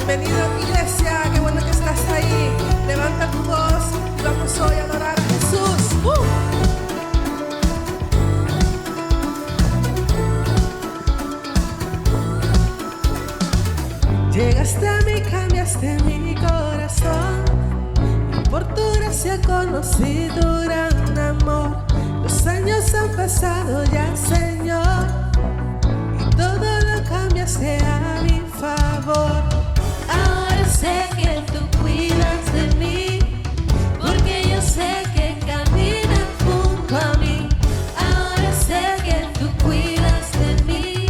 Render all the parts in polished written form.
Bienvenido, iglesia, qué bueno que estás ahí. Levanta tu voz y vamos hoy a adorar a Jesús. Llegaste a mí, cambiaste mi corazón, y por tu gracia conocí tu gran amor. Los años han pasado ya, Señor, y todo lo cambiaste a mi favor. Ahora sé que tú cuidas de mí, porque yo sé que caminas junto a mí. Ahora sé que tú cuidas de mí,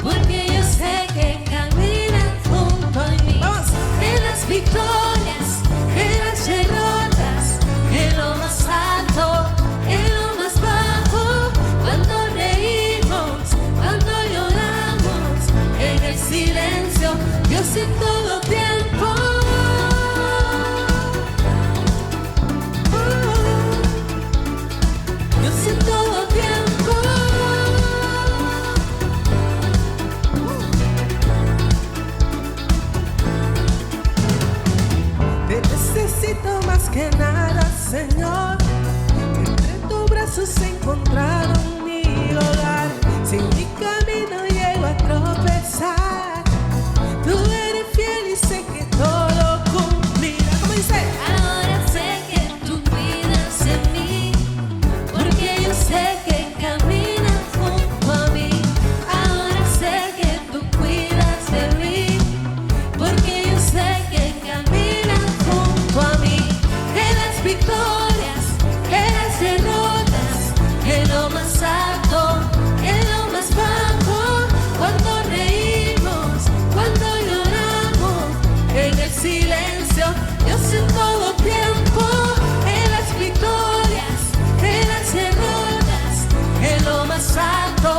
porque yo sé que caminas junto a mí. ¡Vamos! En las victorias, en las derrotas, en lo más alto, en lo más bajo, cuando reímos, cuando lloramos, en el silencio, Dios en todo tiempo. Dios en todo tiempo. Te necesito más que nada, Señor. Entre tus brazos he encontrado mi hogar. Si en mi camino llego a tropezar, tú eres fiel y sé que todo cumplirá. ¿Cómo dice? Ahora sé que tú cuidas de mí, porque yo sé que caminas junto a mí. Ahora sé que tú cuidas de mí, porque yo sé que caminas junto a mí. En las victorias, en las derrotas, en lo más alto, en lo más bajo, cuando reímos, cuando lloramos, en el silencio, Dios en todo tiempo. En las victorias, en las derrotas, en lo más alto,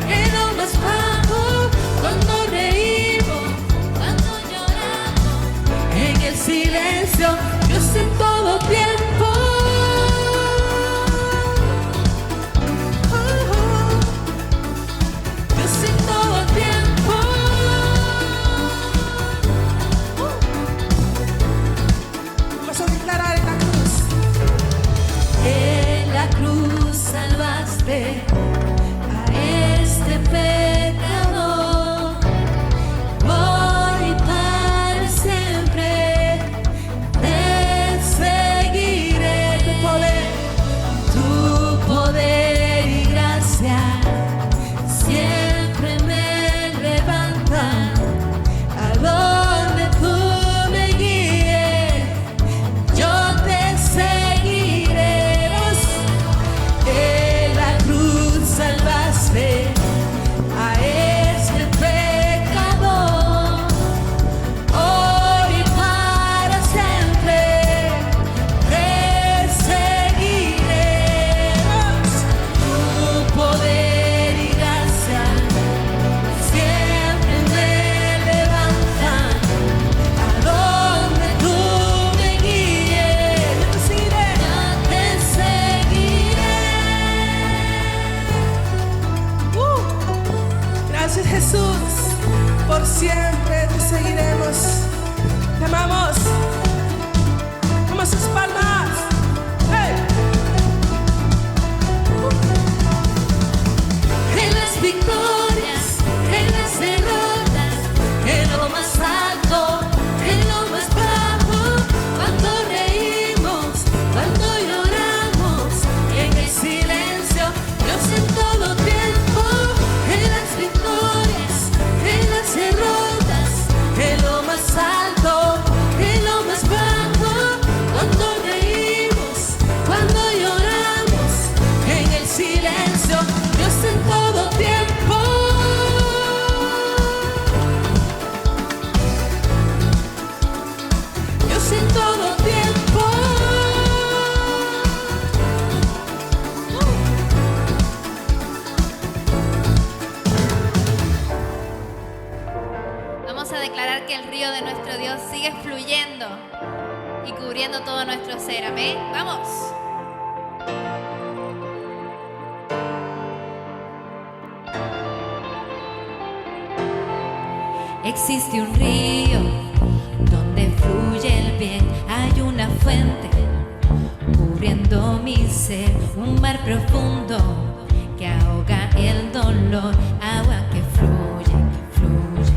en lo más bajo, cuando reímos, cuando lloramos, en el silencio, Dios en todo tiempo. Dios en todo tiempo. Vamos a declarar en la cruz. En la cruz salvaste a este pecador. Hoy y para siempre te seguiré. Tu poder y gracia siempre me levantan. A donde tú me guíes, yo te seguiré. En la cruz salvaste a este pecador. Hoy y para siempre te seguiré. Tu poder y gracia siempre me levantan. A donde tú me guíes, yo te seguiré. Yo te seguiré. Gracias, Jesús. Por siempre te seguiremos. Te amamos. Vamos sus palmas. ¡Hey! En las victorias, en las derrotas, en lo más alto, en lo más bajo, cuando reímos, cuando lloramos, en el silencio, Dios en todo tiempo. En las victorias, en las derrotas, en lo más alto, en lo más bajo, cuando reímos, cuando lloramos, en el silencio, Dios en todo tiempo. Dios en todo tiempo. Vamos a declarar que el río de nuestro Dios sigue fluyendo y cubriendo todo nuestro ser. Amén. Vamos. Existe un río donde fluye el bien, hay una fuente cubriendo mi ser, un mar profundo que ahoga el dolor, agua que fluye, que fluye.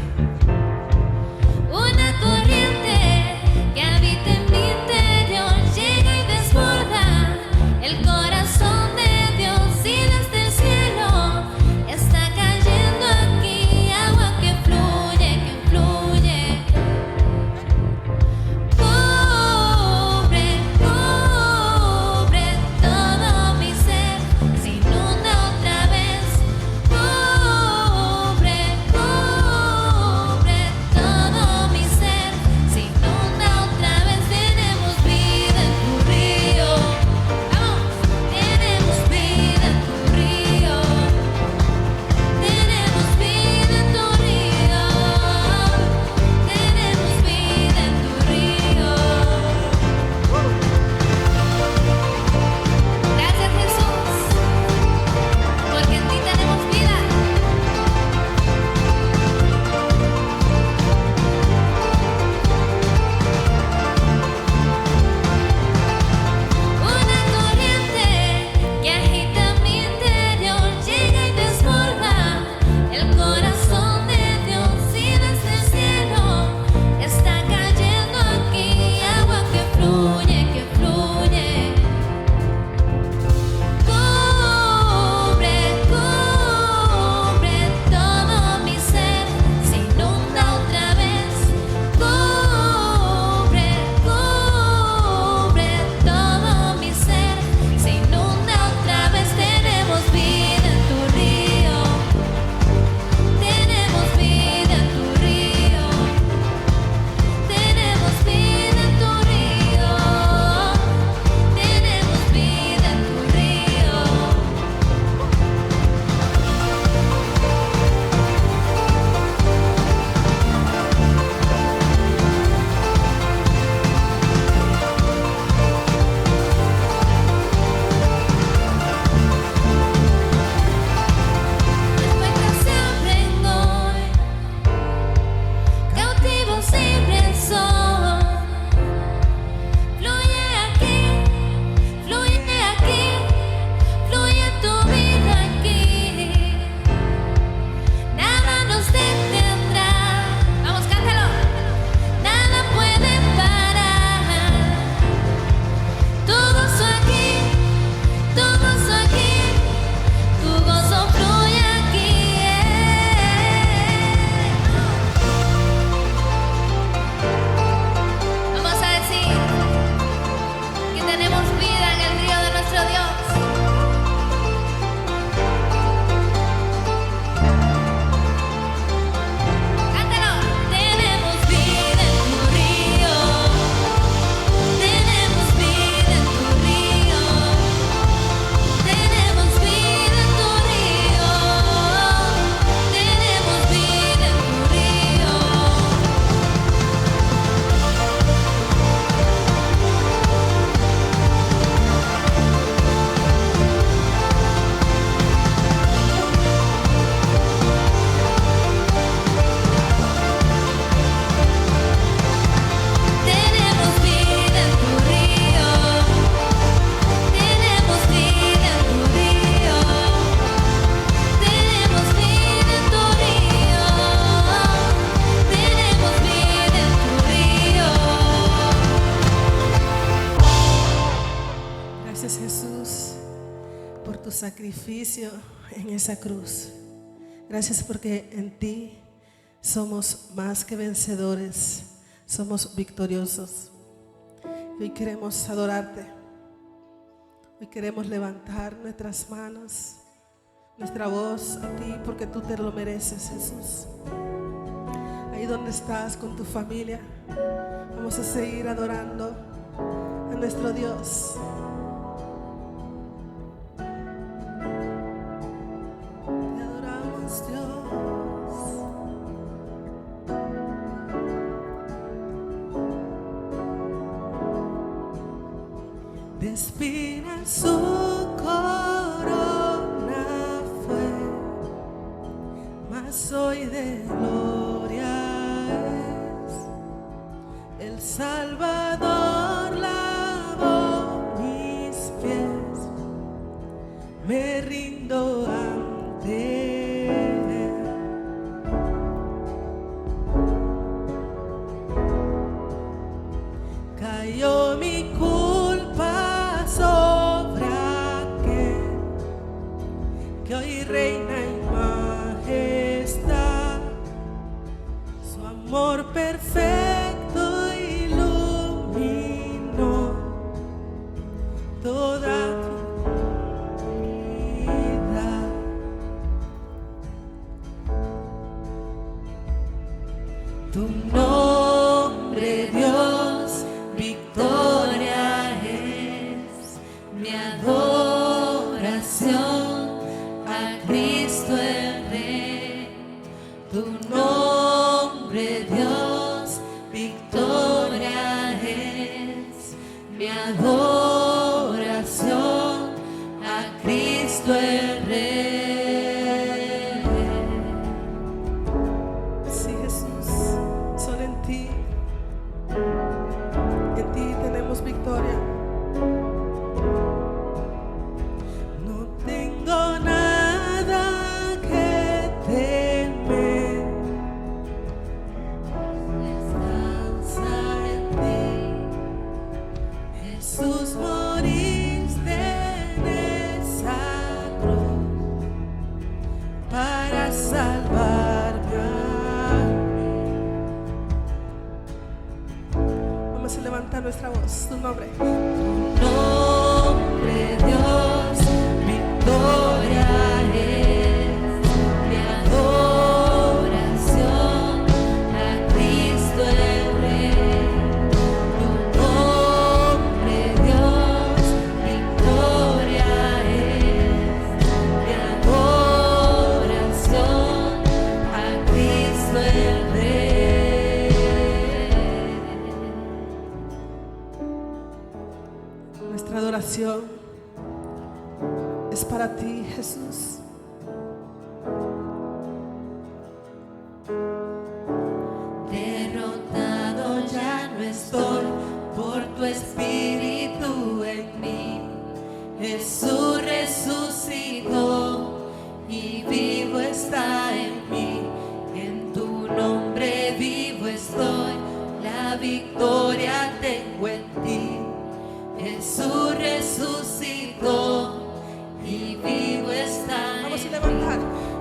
Una corriente que habita en mi interior llega y desborda el corazón de Dios y desde el cielo está cayendo aquí agua que fluye, que fluye. Cubre, cubre todo mi ser, se inunda otra vez. Cubre, cubre todo mi ser, se inunda otra vez. Tenemos vida en tu río, vamos, tenemos vida en tu río, tenemos vida en tu río, tenemos vida en tu río. Gracias Jesús, porque en ti tenemos vida. Una corriente que agita mi interior llega y desborda el corazón de Dios y desde el cielo está cayendo aquí agua que fluye, que fluye. Cubre, cubre todo mi ser, se inunda otra vez. Cubre, cubre todo mi ser, se inunda otra vez. Tenemos vida en tu río, tenemos vida en tu río, tenemos vida en tu río, tenemos vida en tu río. Encuentra siempre en hoy, cautivo siempre soy. Fluye aquí, fluye aquí, fluye tu vida aquí. Nada nos detendrá. Vamos, cántalo. Nada puede parar. Tu gozo aquí, tu gozo aquí, tu gozo fluye aquí. Vamos a decir que tenemos vida en el río de nuestro Dios. Cántalo. Tenemos vida en tu río, tenemos vida en tu río, tenemos vida en tu río, tenemos vida en tu río. Tenemos vida en tu río, tenemos vida en tu río, tenemos vida en tu río, tenemos vida en tu río. Gracias Jesús por tu sacrificio en esa cruz. Gracias porque en ti somos más que vencedores, somos victoriosos. Hoy queremos adorarte. Hoy queremos levantar nuestras manos, nuestra voz a ti porque tú te lo mereces, Jesús. Ahí donde estás con tu familia, vamos a seguir adorando a nuestro Dios. Te adoramos, Dios. De espinas su corona fue, mas soy de gloria Salvador lavó mis pies, me rindo ante Él. Cayó mi culpa sobre aquel que hoy reina en majestad. Su amor perfecto iluminó toda tu vida. Tu nombre, Dios, victoria es mi adoración a Cristo el Rey. Tu nombre, Dios, victoria es mi adoración a Cristo el Rey. Sí, Jesús, solo en ti tenemos victoria. No tengo nada que temer, descansar en ti. Jesús, moriste en esa cruz para salvarme a mí. Vamos a levantar nuestra voz, tu nombre. Tu nombre, Dios, victoria es mi adoración a Cristo el Rey. Tu nombre, Dios, victoria es mi adoración a Cristo el Rey. Nuestra adoración es para ti, Jesús. Derrotado ya no estoy por tu espíritu en mí. Jesús resucitó y vivo está en mí. En tu nombre vivo estoy, la victoria tengo en ti. Jesús resucitó y vivo está. Vamos a levantar.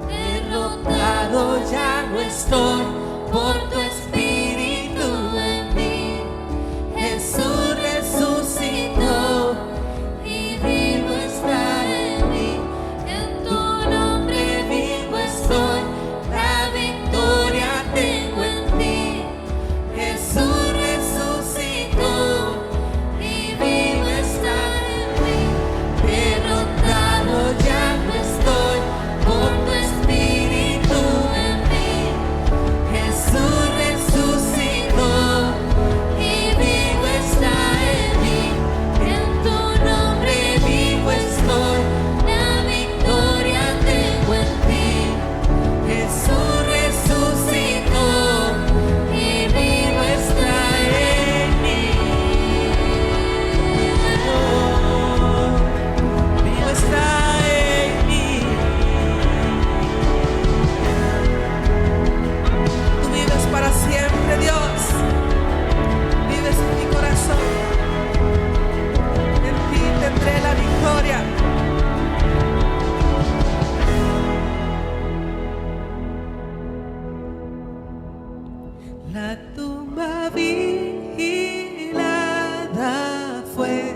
Derrotado ya no estoy por tu espíritu en mí. Jesús resucitó y vivo está en mí. En tu nombre vivo estoy, la victoria tengo en ti. Jesús resucitó y vivo está en mí. Derrotado ya no estoy por tu espíritu en mí. Jesús resucitó y vivo está en mí. En tu nombre vivo estoy, la victoria tengo en ti. Jesús resucitó y vivo está en mí. Vivo está en mí. Tú vives para siempre, Dios. Vives en mi corazón. En ti tendré la victoria. La tumba vigilada fue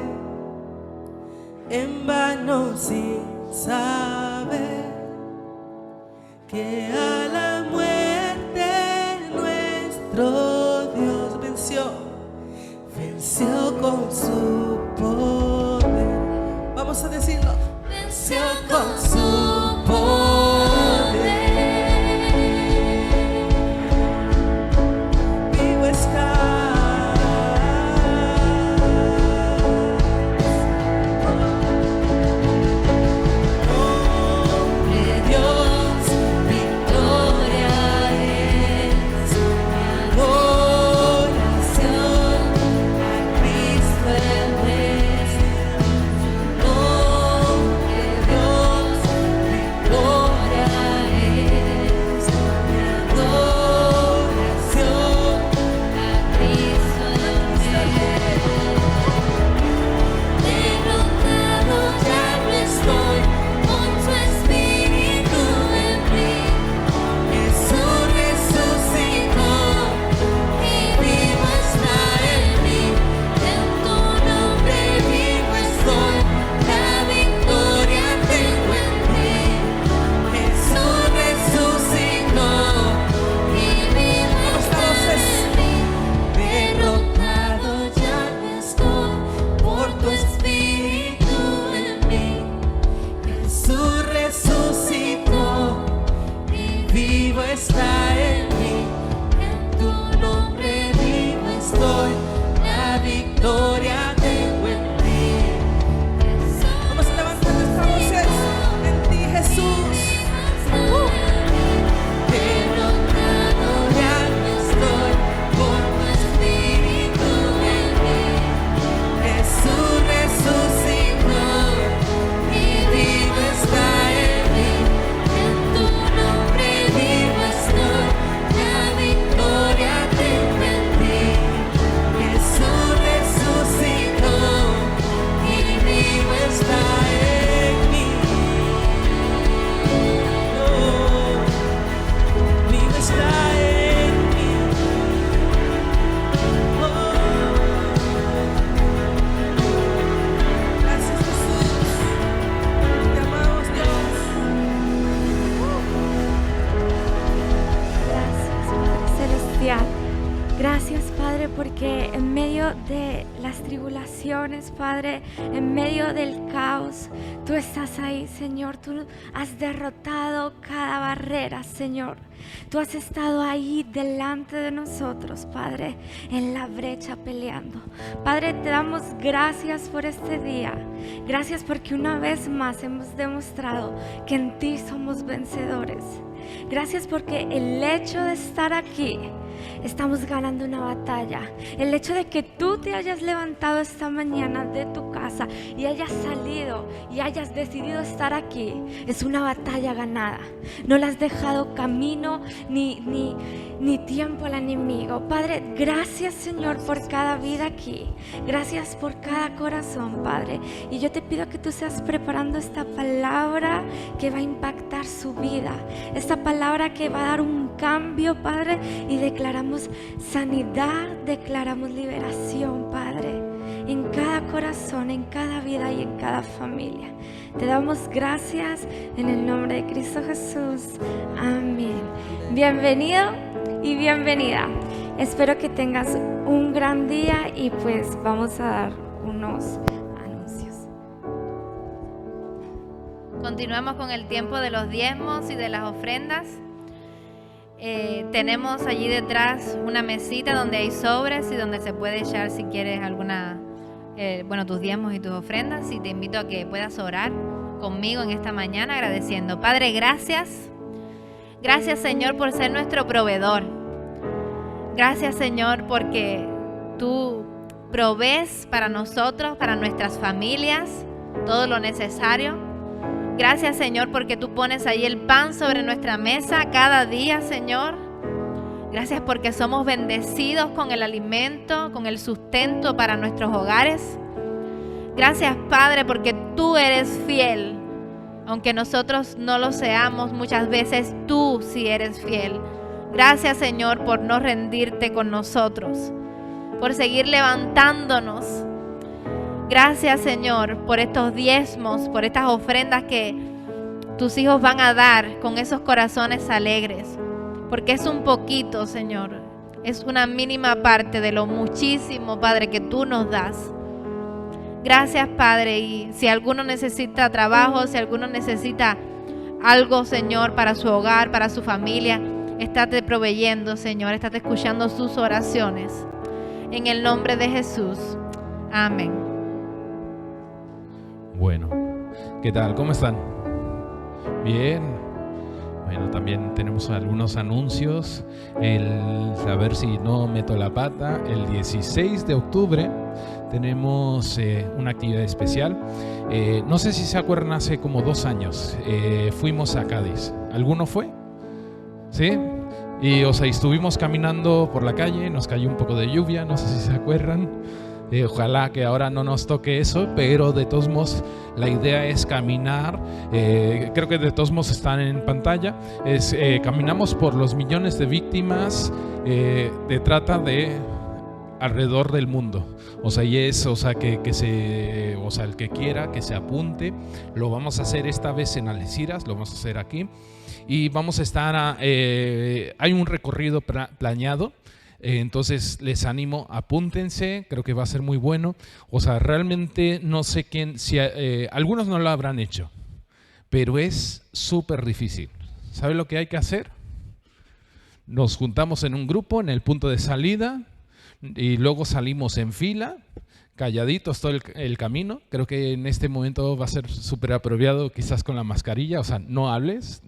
en vano sin saber que a la muerte nuestro Dios venció con su poder. Vamos a decirlo. Venció con su poder. Vivo está. Dios, victoria es mi adoración. día. Gracias, Padre, porque en medio de las tribulaciones, Padre, en medio del caos, tú estás ahí, Señor. Tú has derrotado cada barrera, Señor. Tú has estado ahí delante de nosotros, Padre, en la brecha peleando. Padre, te damos gracias por este día. Gracias porque una vez más hemos demostrado que en ti somos vencedores. Gracias porque el hecho de estar aquí, estamos ganando una batalla. El hecho de que tú te hayas levantado esta mañana de tu casa y hayas salido y hayas decidido estar aquí, es una batalla ganada. No le has dejado camino ni tiempo al enemigo. Padre, gracias, Señor, por cada vida aquí. Gracias por cada corazón, Padre. Y yo te pido que tú seas preparando esta palabra que va a impactar su vida. Esta palabra que va a dar un cambio, Padre, y declaramos sanidad, declaramos liberación, Padre, en cada corazón, en cada vida y en cada familia. Te damos gracias en el nombre de Cristo Jesús. Amén. Bienvenido y bienvenida. Espero que tengas un gran día y pues vamos a dar unos anuncios. Continuamos con el tiempo de los diezmos y de las ofrendas. Tenemos allí detrás una mesita donde hay sobres y donde se puede echar si quieres tus diezmos y tus ofrendas. Y te invito a que puedas orar conmigo en esta mañana agradeciendo. Padre, gracias. Gracias, Señor, por ser nuestro proveedor. Gracias, Señor, porque tú provees para nosotros, para nuestras familias, todo lo necesario. Gracias, Señor, porque tú pones ahí el pan sobre nuestra mesa cada día, Señor. Gracias porque somos bendecidos con el alimento, con el sustento para nuestros hogares. Gracias, Padre, porque tú eres fiel. Aunque nosotros no lo seamos, muchas veces tú sí eres fiel. Gracias, Señor, por no rendirte con nosotros, por seguir levantándonos. Gracias, Señor, por estos diezmos, por estas ofrendas que tus hijos van a dar con esos corazones alegres. Porque es un poquito, Señor. Es una mínima parte de lo muchísimo, Padre, que tú nos das. Gracias, Padre. Y si alguno necesita trabajo, si alguno necesita algo, Señor, para su hogar, para su familia, estate proveyendo, Señor. Estate escuchando sus oraciones. En el nombre de Jesús. Amén. Bueno, ¿qué tal? ¿Cómo están? Bien. Bueno, también tenemos algunos anuncios. A ver si no meto la pata, el 16 de octubre tenemos una actividad especial. No sé si se acuerdan, hace como 2 años fuimos a Cádiz. ¿Alguno fue? ¿Sí? Y estuvimos caminando por la calle, nos cayó un poco de lluvia, no sé si se acuerdan. Ojalá que ahora no nos toque eso, pero de todos modos la idea es caminar. Creo que de todos modos están en pantalla. Caminamos por los millones de víctimas de trata de alrededor del mundo. El que quiera que se apunte. Lo vamos a hacer esta vez en Algeciras, lo vamos a hacer aquí. Y vamos a estar, hay un recorrido planeado. Entonces les animo, apúntense, creo que va a ser muy bueno. Realmente no sé algunos no lo habrán hecho, pero es súper difícil. ¿Sabe lo que hay que hacer? Nos juntamos en un grupo en el punto de salida y luego salimos en fila, calladitos todo el camino. Creo que en este momento va a ser súper apropiado quizás con la mascarilla, no hables.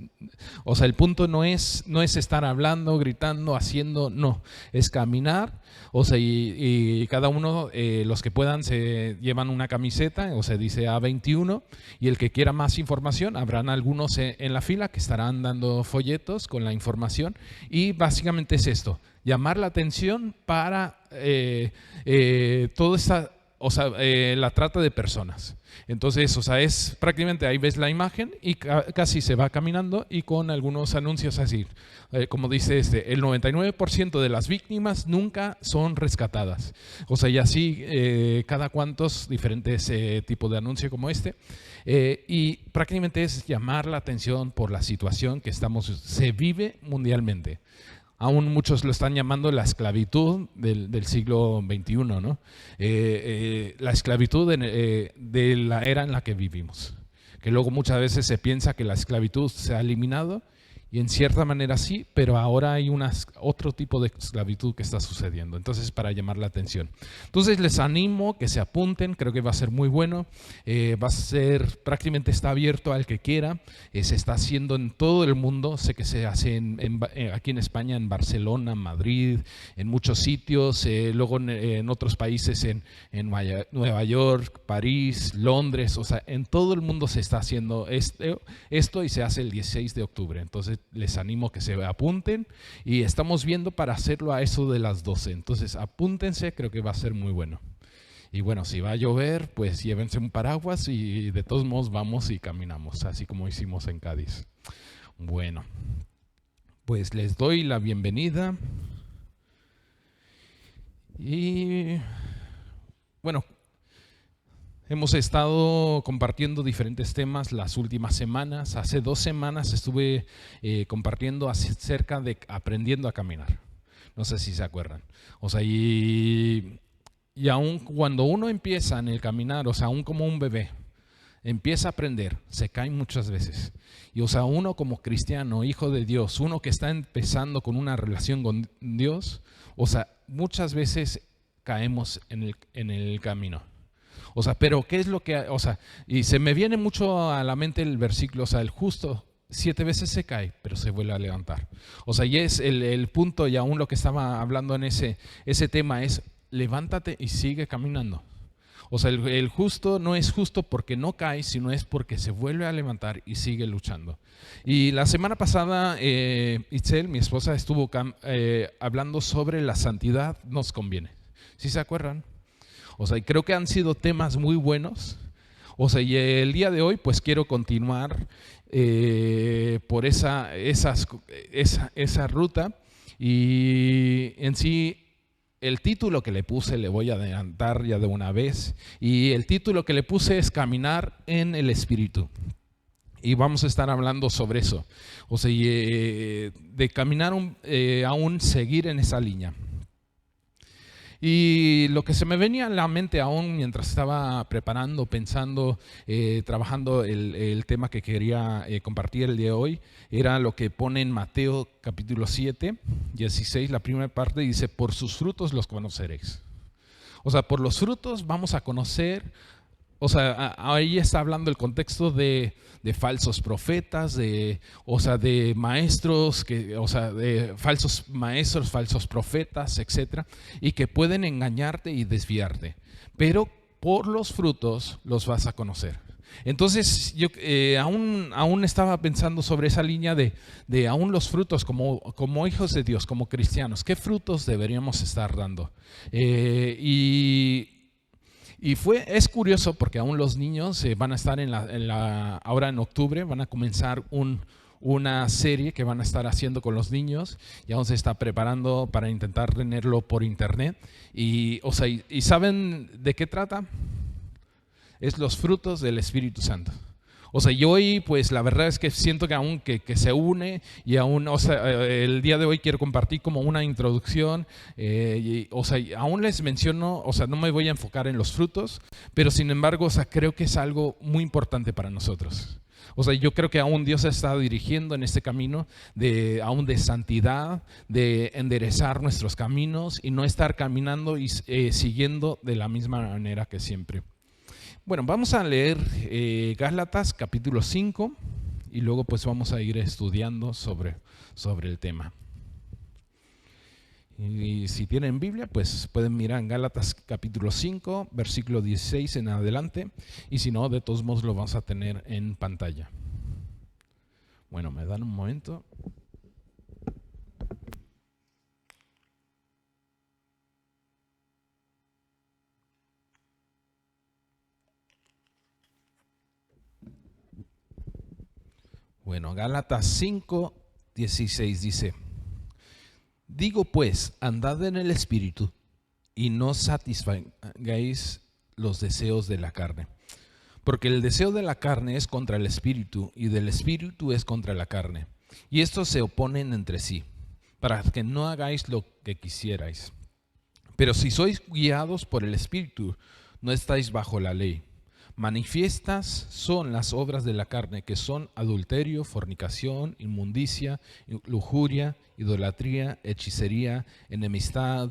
El punto no es estar hablando, gritando, haciendo, no. Es caminar, y cada uno, los que puedan, se llevan una camiseta, dice A21, y el que quiera más información, habrán algunos en la fila que estarán dando folletos con la información, y básicamente es esto, llamar la atención para toda esta... la trata de personas. Entonces, es prácticamente, ahí ves la imagen y casi se va caminando y con algunos anuncios así. Como dice el 99% de las víctimas nunca son rescatadas. Y así cada cuantos diferentes tipos de anuncio como este. Y prácticamente es llamar la atención por la situación que se vive mundialmente. aún muchos lo están llamando la esclavitud del siglo XXI, ¿no? La esclavitud de la era en la que vivimos. Que luego muchas veces se piensa que la esclavitud se ha eliminado, y en cierta manera sí, pero ahora hay otro tipo de esclavitud que está sucediendo. Entonces, para llamar la atención. Entonces, les animo que se apunten, creo que va a ser muy bueno. Va a ser, prácticamente está abierto al que quiera. Se está haciendo en todo el mundo. Sé que se hace aquí en España, en Barcelona, Madrid, en muchos sitios. Luego en otros países, en Nueva York, París, Londres. O sea, en todo el mundo se está haciendo esto y se hace el 16 de octubre. Entonces, les animo que se apunten y estamos viendo para hacerlo a eso de las 12. Entonces apúntense, creo que va a ser muy bueno. Y bueno, si va a llover, pues llévense un paraguas y de todos modos vamos y caminamos, así como hicimos en Cádiz. Bueno, pues les doy la bienvenida. Y bueno, hemos estado compartiendo diferentes temas las últimas semanas. Hace 2 semanas estuve compartiendo acerca de aprendiendo a caminar. No sé si se acuerdan. O sea, y aún cuando uno empieza en el caminar, o sea, aún como un bebé, empieza a aprender, se cae muchas veces. Y o sea, uno como cristiano, hijo de Dios, uno que está empezando con una relación con Dios, o sea, muchas veces caemos en el camino. O sea, pero ¿qué es lo que...? O sea, y se me viene mucho a la mente el versículo, o sea, el justo 7 veces se cae, pero se vuelve a levantar. O sea, y es el punto, y aún lo que estaba hablando en ese tema es, levántate y sigue caminando. O sea, el justo no es justo porque no cae, sino es porque se vuelve a levantar y sigue luchando. Y la semana pasada, Itzel, mi esposa, estuvo hablando sobre la santidad nos conviene. ¿Sí se acuerdan? O sea, y creo que han sido temas muy buenos. O sea, y el día de hoy pues quiero continuar por esa ruta. Y en sí, el título que le puse, le voy a adelantar ya de una vez. Y el título que le puse es Caminar en el Espíritu. Y vamos a estar hablando sobre eso. O sea, de caminar aún seguir en esa línea. Y lo que se me venía a la mente aún mientras estaba preparando, pensando, trabajando el tema que quería compartir el día de hoy, era lo que pone en Mateo capítulo 7, 16, la primera parte dice, por sus frutos los conoceréis. O sea, por los frutos vamos a conocer. O sea, ahí está hablando el contexto de falsos profetas, de maestros, de falsos maestros, falsos profetas, etcétera, y que pueden engañarte y desviarte. Pero por los frutos los vas a conocer. Entonces, yo aún estaba pensando sobre esa línea de aún los frutos como hijos de Dios, como cristianos. ¿Qué frutos deberíamos estar dando? Es curioso porque aún los niños van a estar ahora en octubre, van a comenzar una serie que van a estar haciendo con los niños y aún se está preparando para intentar tenerlo por internet. ¿Y saben de qué trata? Es los frutos del Espíritu Santo. O sea, yo hoy, pues la verdad es que siento que aún que se une y aún, el día de hoy quiero compartir como una introducción, aún les menciono, no me voy a enfocar en los frutos, pero sin embargo, creo que es algo muy importante para nosotros. O sea, yo creo que aún Dios está dirigiendo en este camino de santidad, de enderezar nuestros caminos y no estar caminando y siguiendo de la misma manera que siempre. Bueno, vamos a leer Gálatas capítulo 5 y luego pues vamos a ir estudiando sobre el tema. Y si tienen Biblia, pues pueden mirar en Gálatas capítulo 5, versículo 16 en adelante, y si no, de todos modos lo vamos a tener en pantalla. Bueno, me dan un momento. Bueno, Gálatas 5, 16 dice, digo pues, andad en el Espíritu y no satisfagáis los deseos de la carne. Porque el deseo de la carne es contra el Espíritu y del Espíritu es contra la carne. Y estos se oponen entre sí, para que no hagáis lo que quisierais. Pero si sois guiados por el Espíritu, no estáis bajo la ley. Manifiestas son las obras de la carne, que son adulterio, fornicación, inmundicia, lujuria, idolatría, hechicería, enemistad,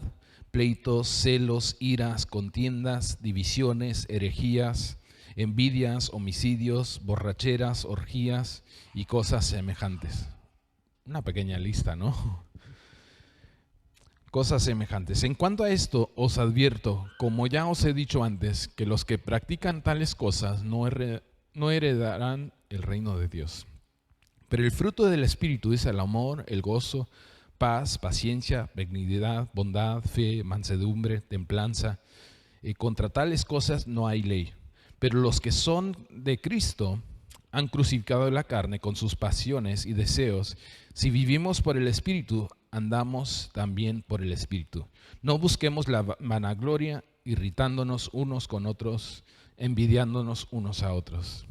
pleitos, celos, iras, contiendas, divisiones, herejías, envidias, homicidios, borracheras, orgías y cosas semejantes. Una pequeña lista, ¿no? Cosas semejantes. En cuanto a esto, os advierto, como ya os he dicho antes, que los que practican tales cosas no heredarán el reino de Dios. Pero el fruto del Espíritu es el amor, el gozo, paz, paciencia, benignidad, bondad, fe, mansedumbre, templanza. Y contra tales cosas no hay ley. Pero los que son de Cristo han crucificado la carne con sus pasiones y deseos. Si vivimos por el Espíritu, andamos también por el Espíritu. No busquemos la vanagloria, irritándonos unos con otros, envidiándonos unos a otros.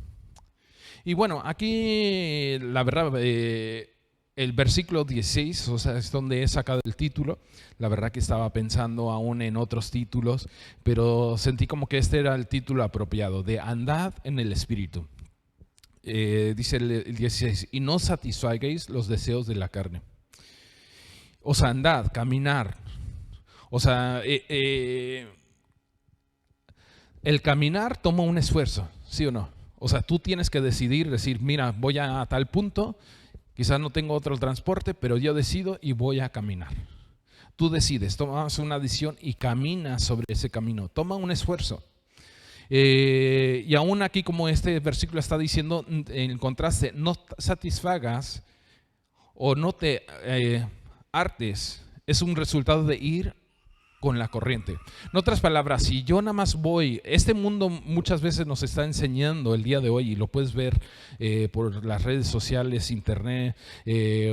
Y bueno, aquí la verdad, el versículo 16, o sea, es donde he sacado el título. La verdad que estaba pensando aún en otros títulos, pero sentí como que este era el título apropiado, de andad en el Espíritu. Dice el 16, y no satisfagáis los deseos de la carne. O sea, andad, caminar. O sea, el caminar toma un esfuerzo, ¿sí o no? O sea, tú tienes que decidir, decir, mira, voy a tal punto, quizás no tengo otro transporte, pero yo decido y voy a caminar. Tú decides, tomas una decisión y caminas sobre ese camino. Toma un esfuerzo. Y aún aquí, como este versículo está diciendo, en contraste, no satisfagas o no te hartes, es un resultado de ir con la corriente. En otras palabras, si yo nada más voy, este mundo muchas veces nos está enseñando el día de hoy, y lo puedes ver por las redes sociales, internet,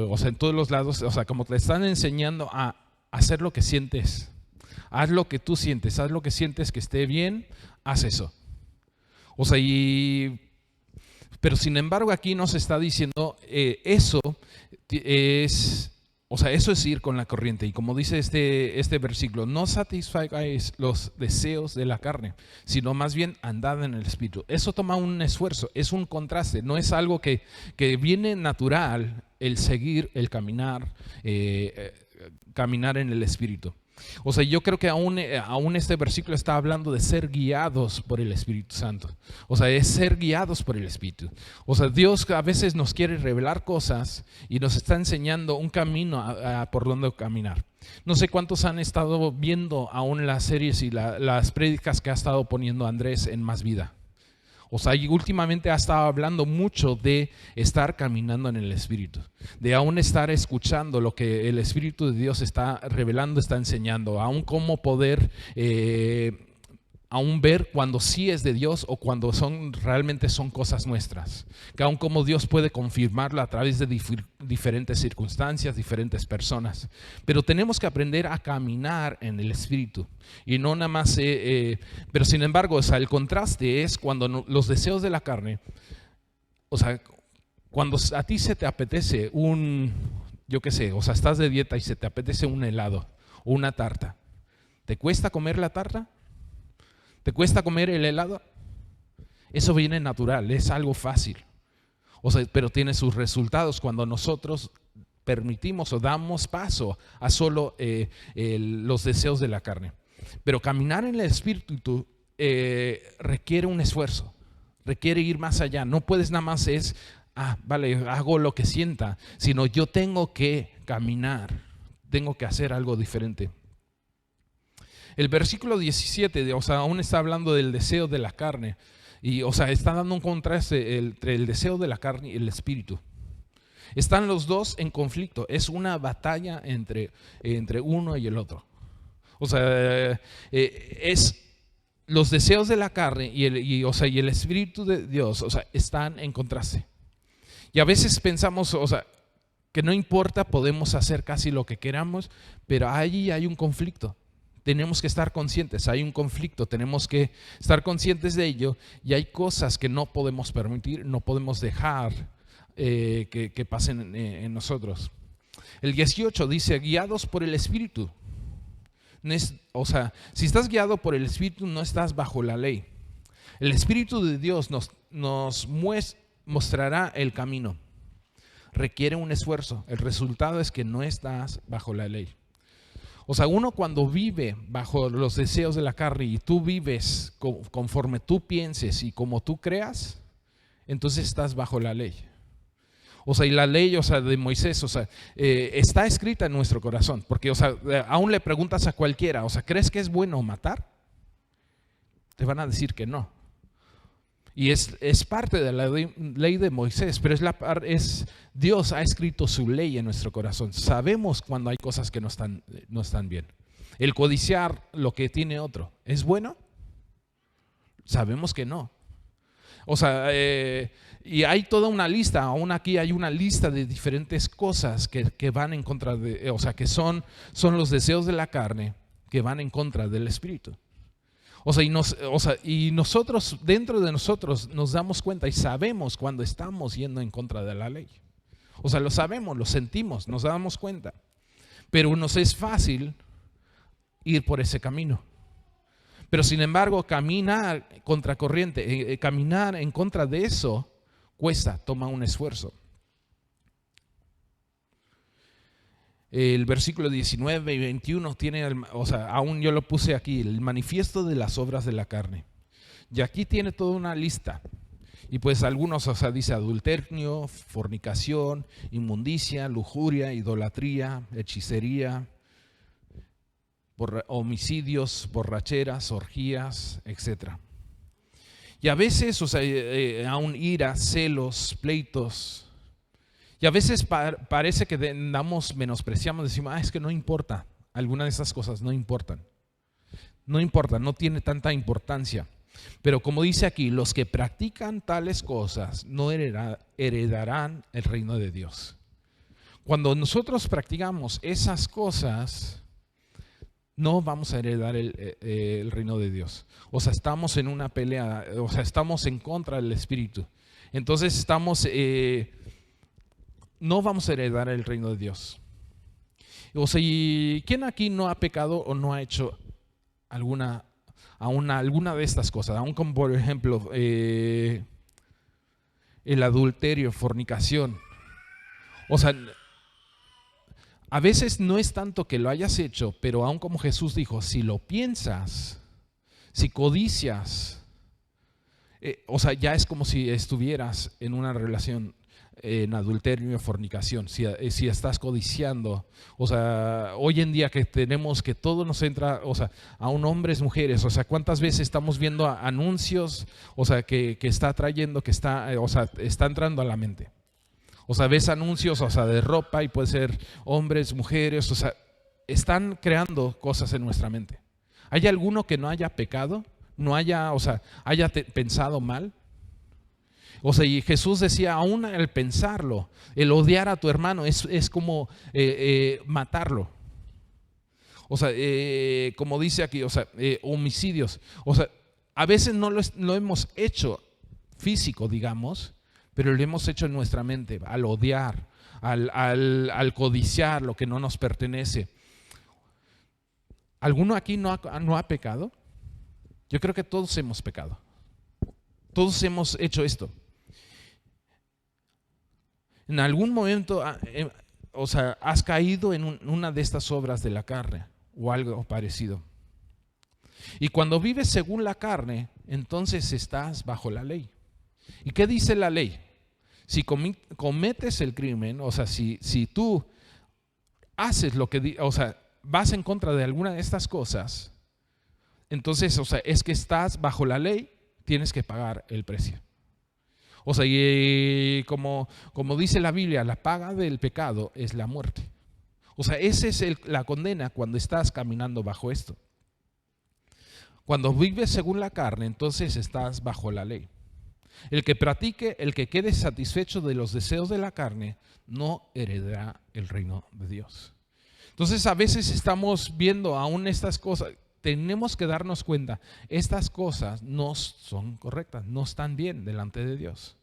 o sea, en todos los lados, o sea, como te están enseñando a hacer lo que sientes. Haz lo que tú sientes, haz lo que sientes que esté bien, haz eso. O sea, pero sin embargo aquí nos está diciendo eso es... O sea, eso es ir con la corriente. Y como dice este versículo, no satisfagáis los deseos de la carne, sino más bien andad en el Espíritu. Eso toma un esfuerzo, es un contraste. No es algo que viene natural el seguir, el caminar, caminar en el Espíritu. O sea, yo creo que aún este versículo está hablando de ser guiados por el Espíritu Santo. O sea, es ser guiados por el Espíritu. O sea, Dios a veces nos quiere revelar cosas y nos está enseñando un camino por donde caminar. No sé cuántos han estado viendo aún las series y las prédicas que ha estado poniendo Andrés en Más Vida. O sea, y últimamente ha estado hablando mucho de estar caminando en el Espíritu, de aún estar escuchando lo que el Espíritu de Dios está revelando, está enseñando, aún cómo poder aún ver cuando sí es de Dios o cuando realmente son cosas nuestras, que aún como Dios puede confirmarlo a través de diferentes circunstancias, diferentes personas, pero tenemos que aprender a caminar en el Espíritu y no nada más, pero sin embargo, o sea, el contraste es cuando los deseos de la carne, o sea, cuando a ti se te apetece yo qué sé, o sea, estás de dieta y se te apetece un helado o una tarta, ¿te cuesta comer la tarta? ¿Te cuesta comer el helado? Eso viene natural, es algo fácil. O sea, pero tiene sus resultados cuando nosotros permitimos o damos paso a solo los deseos de la carne. Pero caminar en el Espíritu requiere un esfuerzo, requiere ir más allá. No puedes nada más vale, hago lo que sienta, sino yo tengo que caminar, tengo que hacer algo diferente. El versículo 17, o sea, aún está hablando del deseo de la carne. Y, o sea, está dando un contraste entre el deseo de la carne y el espíritu. Están los dos en conflicto. Es una batalla entre uno y el otro. O sea, es los deseos de la carne y el espíritu de Dios, o sea, están en contraste. Y a veces pensamos, o sea, que no importa, podemos hacer casi lo que queramos, pero allí hay un conflicto. Tenemos que estar conscientes, hay un conflicto, tenemos que estar conscientes de ello y hay cosas que no podemos permitir, no podemos dejar que pasen en nosotros. El 18 dice, guiados por el Espíritu. O sea, si estás guiado por el Espíritu, no estás bajo la ley. El Espíritu de Dios nos mostrará el camino. Requiere un esfuerzo. El resultado es que no estás bajo la ley. O sea, uno cuando vive bajo los deseos de la carne y tú vives conforme tú pienses y como tú creas, entonces estás bajo la ley. O sea, y la ley, o sea, de Moisés, o sea, está escrita en nuestro corazón. Porque, o sea, aún le preguntas a cualquiera, o sea, ¿crees que es bueno matar? Te van a decir que no. Y es parte de la ley de Moisés, pero Dios ha escrito su ley en nuestro corazón. Sabemos cuando hay cosas que no están bien. El codiciar lo que tiene otro, ¿es bueno? Sabemos que no. O sea, y hay toda una lista, aún aquí hay una lista de diferentes cosas que van en contra de, o sea, que son los deseos de la carne que van en contra del Espíritu. O sea, y nosotros, dentro de nosotros, nos damos cuenta y sabemos cuando estamos yendo en contra de la ley. O sea, lo sabemos, lo sentimos, nos damos cuenta. Pero nos es fácil ir por ese camino. Pero sin embargo, caminar contracorriente, caminar en contra de eso, cuesta, toma un esfuerzo. El versículo 19 y 21 tiene, o sea, aún yo lo puse aquí, el manifiesto de las obras de la carne. Y aquí tiene toda una lista. Y pues algunos, o sea, dice adulterio, fornicación, inmundicia, lujuria, idolatría, hechicería, homicidios, borracheras, orgías, etc. Y a veces, o sea, aún ira, celos, pleitos. Y a veces parece que menospreciamos, decimos, es que no importa, algunas de esas cosas no importan. No importa, no tiene tanta importancia. Pero como dice aquí, los que practican tales cosas no heredarán el reino de Dios. Cuando nosotros practicamos esas cosas, no vamos a heredar el reino de Dios. O sea, estamos en una pelea, o sea, estamos en contra del Espíritu. Entonces no vamos a heredar el reino de Dios. O sea, ¿y quién aquí no ha pecado o no ha hecho alguna de estas cosas? Aún como por ejemplo el adulterio, fornicación. O sea, a veces no es tanto que lo hayas hecho, pero aún como Jesús dijo, si lo piensas, si codicias, o sea, ya es como si estuvieras en una relación en adulterio y fornicación, si estás codiciando. O sea, hoy en día que tenemos que todo nos entra, o sea, aún hombres, mujeres, o sea, cuántas veces estamos viendo anuncios, o sea, que está trayendo, o sea, está entrando a la mente. O sea, ves anuncios, o sea, de ropa y puede ser hombres, mujeres, o sea, están creando cosas en nuestra mente. ¿Hay alguno que no haya pecado? No haya, o sea, haya pensado mal. O sea, y Jesús decía, aún el pensarlo, el odiar a tu hermano es como matarlo. O sea, como dice aquí, o sea, homicidios. O sea, a veces no lo hemos hecho físico, digamos, pero lo hemos hecho en nuestra mente, al odiar, al codiciar lo que no nos pertenece. ¿Alguno aquí no ha pecado? Yo creo que todos hemos pecado. Todos hemos hecho esto. En algún momento, o sea, has caído en una de estas obras de la carne o algo parecido. Y cuando vives según la carne, entonces estás bajo la ley. ¿Y qué dice la ley? Si cometes el crimen, o sea, si tú haces lo que, o sea, vas en contra de alguna de estas cosas, entonces, o sea, es que estás bajo la ley, tienes que pagar el precio. O sea, y como dice la Biblia, la paga del pecado es la muerte. O sea, esa es la condena cuando estás caminando bajo esto. Cuando vives según la carne, entonces estás bajo la ley. El que quede satisfecho de los deseos de la carne, no heredará el reino de Dios. Entonces, a veces estamos viendo aún estas cosas. Tenemos que darnos cuenta, estas cosas no son correctas, no están bien delante de Dios.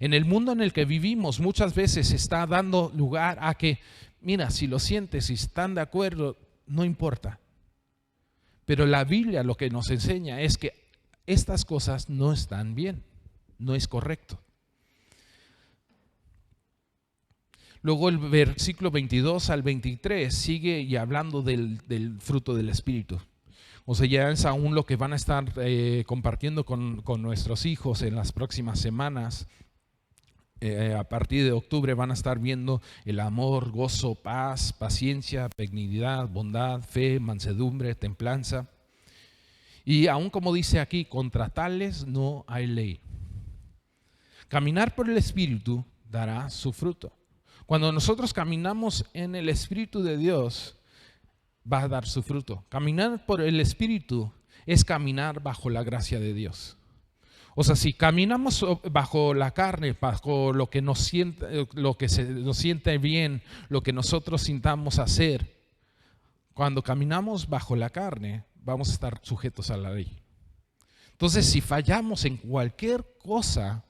En el mundo en el que vivimos muchas veces está dando lugar a que, mira, si lo sientes, si están de acuerdo, no importa. Pero la Biblia lo que nos enseña es que estas cosas no están bien, no es correcto. Luego el versículo 22 al 23 sigue y hablando del fruto del Espíritu. O sea, ya es aún lo que van a estar compartiendo con nuestros hijos en las próximas semanas. A partir de octubre van a estar viendo el amor, gozo, paz, paciencia, benignidad, bondad, fe, mansedumbre, templanza. Y aún como dice aquí, contra tales no hay ley. Caminar por el Espíritu dará su fruto. Cuando nosotros caminamos en el Espíritu de Dios, va a dar su fruto. Caminar por el Espíritu es caminar bajo la gracia de Dios. O sea, si caminamos bajo la carne, bajo lo que nos siente bien, lo que nosotros sintamos hacer, cuando caminamos bajo la carne, vamos a estar sujetos a la ley. Entonces, si fallamos en cualquier cosa,